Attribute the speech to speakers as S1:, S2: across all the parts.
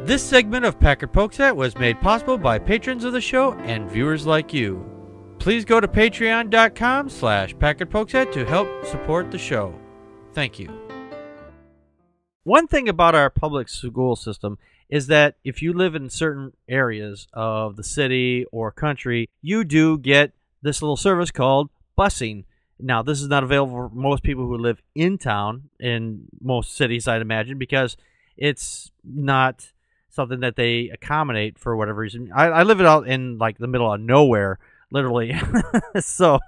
S1: This segment of Packard Pokes At was made possible by patrons of the show and viewers like you. Please go to patreon.com/PackardPokesAt to help support the show. Thank you. One thing about our public school system is that if you live in certain areas of the city or country, you do get this little service called busing. Now, this is not available for most people who live in town, in most cities, I'd imagine, because it's not something that they accommodate for whatever reason. I live it out in like the middle of nowhere, literally. So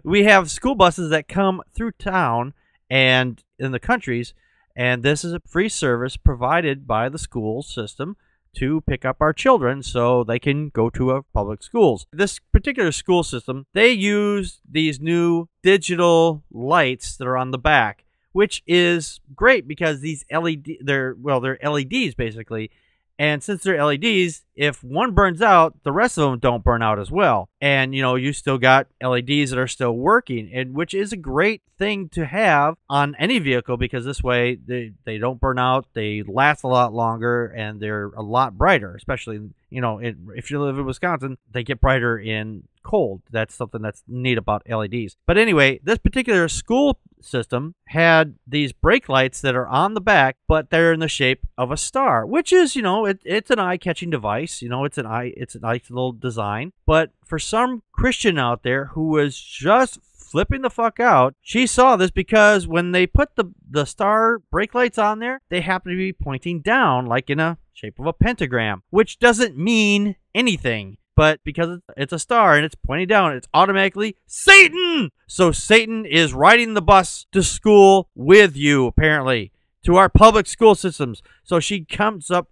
S1: we have school buses that come through town and in the countries, and this is a free service provided by the school system to pick up our children so they can go to our public schools. This particular school system, they use these new digital lights that are on the back, which is great because these they're LEDs basically. And since they're LEDs, if one burns out, the rest of them don't burn out as well. And, you still got LEDs that are still working, and which is a great thing to have on any vehicle because this way they don't burn out, they last a lot longer, and they're a lot brighter, especially, if you live in Wisconsin, they get brighter in cold. That's something that's neat about LEDs. But anyway, this particular school system had these brake lights that are on the back, but they're in the shape of a star, which is, it's an eye-catching device. It's a nice little design. But for some Christian out there who was just flipping the fuck out, she saw this because when they put the star brake lights on there, they happen to be pointing down, like in a shape of a pentagram, which doesn't mean anything. But because it's a star and it's pointing down, it's automatically Satan! So Satan is riding the bus to school with you, apparently, to our public school systems. So she drives up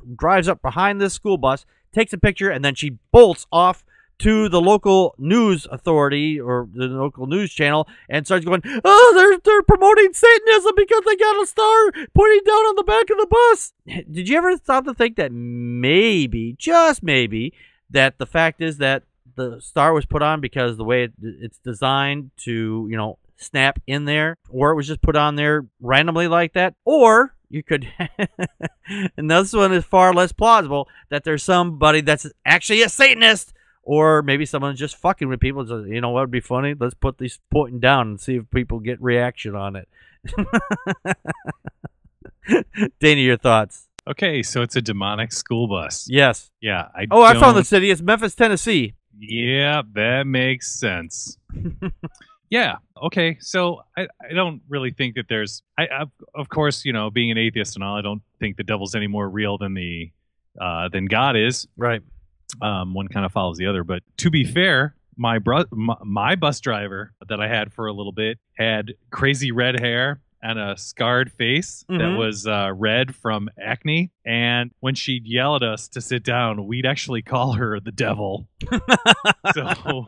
S1: behind this school bus, takes a picture, and then she bolts off to the local news authority or the local news channel and starts going, oh, they're promoting Satanism because they got a star pointing down on the back of the bus. Did you ever stop to think that maybe, just maybe, that the fact is that the star was put on because the way it's designed to, snap in there, or it was just put on there randomly like that, or you could, and this one is far less plausible, that there's somebody that's actually a Satanist, or maybe someone's just fucking with people. So, what would be funny? Let's put these pointing down and see if people get reaction on it. Danny, your thoughts?
S2: Okay, so it's a demonic school bus.
S1: Yes.
S2: Yeah. I
S1: found the city. It's Memphis, Tennessee.
S2: Yeah, that makes sense. Yeah. Okay. So I don't really think that there's. Of course, being an atheist and all, I don't think the devil's any more real than than God is.
S1: Right.
S2: One kind of follows the other. But to be fair, my bus driver that I had for a little bit had crazy red hair and a scarred face that was red from acne. And when she'd yell at us to sit down, we'd actually call her the devil. so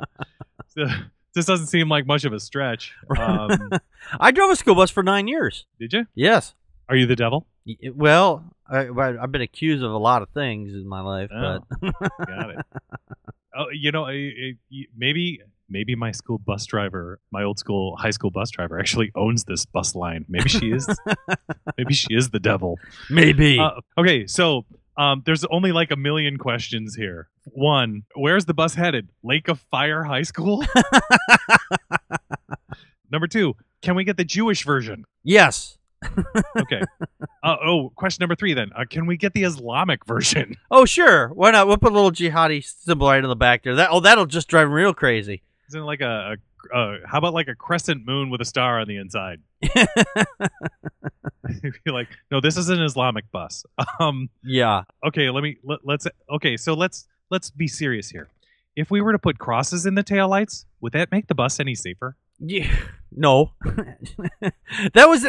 S2: this doesn't seem like much of a stretch.
S1: I drove a school bus for 9 years.
S2: Did you?
S1: Yes.
S2: Are you the devil?
S1: Well, I've been accused of a lot of things in my life.
S2: Oh,
S1: but
S2: got it. Oh, maybe my school bus driver, my old school high school bus driver, actually owns this bus line. Maybe she is. Maybe she is the devil.
S1: Maybe.
S2: Okay, so there's only like a million questions here. One, where's the bus headed? Lake of Fire High School? Number two, can we get the Jewish version?
S1: Yes.
S2: Okay. Question number three then. Can we get the Islamic version?
S1: Oh, sure. Why not? We'll put a little jihadi symbol right in the back there. That'll just drive them real crazy.
S2: Isn't it like how about like a crescent moon with a star on the inside? You're like, no, this is an Islamic bus.
S1: Yeah.
S2: Okay, let's be serious here. If we were to put crosses in the taillights, would that make the bus any safer?
S1: Yeah. No. That was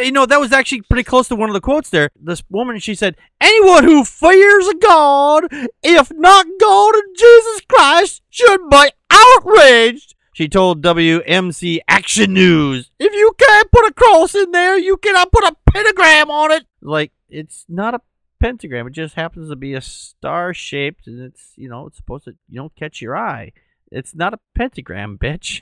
S1: actually pretty close to one of the quotes there. This woman, she said, anyone who fears a God, if not God and Jesus Christ, should be outraged. She told WMC Action News, if you can't put a cross in there, you cannot put a pentagram on it. Like, it's not a pentagram. It just happens to be a star-shaped, and it's, it's supposed to, catch your eye. It's not a pentagram, bitch.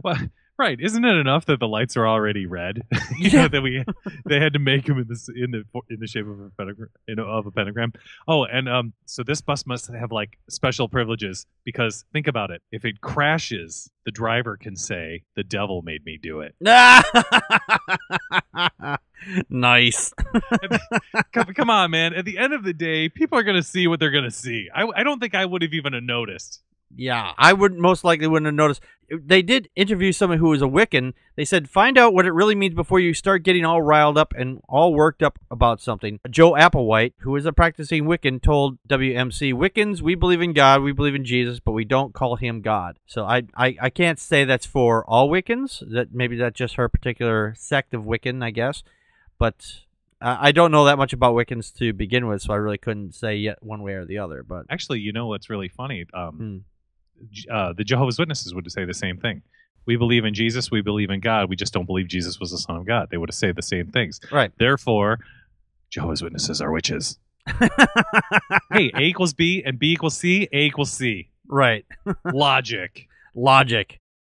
S2: Well, Right? Isn't it enough that the lights are already red? That they had to make them in the shape of a pentagram. Of a pentagram. Oh, and so this bus must have like special privileges because think about it. If it crashes, the driver can say, "The devil made me do it."
S1: Nice.
S2: Come on, man. At the end of the day, people are going to see what they're going to see. I don't think I would have even noticed.
S1: Yeah, I would most likely wouldn't have noticed. They did interview someone who was a Wiccan. They said, find out what it really means before you start getting all riled up and all worked up about something. Joe Applewhite, who is a practicing Wiccan, told WMC, Wiccans, we believe in God, we believe in Jesus, but we don't call him God. So I can't say that's for all Wiccans. That maybe that's just her particular sect of Wiccan, I guess. But I don't know that much about Wiccans to begin with, so I really couldn't say yet one way or the other. But
S2: actually, you know what's really funny? The Jehovah's Witnesses would say the same thing. We believe in Jesus. We believe in God. We just don't believe Jesus was the Son of God. They would say the same things.
S1: Right.
S2: Therefore, Jehovah's Witnesses are witches. Hey, A equals B and B equals C. A equals C.
S1: Right.
S2: Logic.
S1: Logic.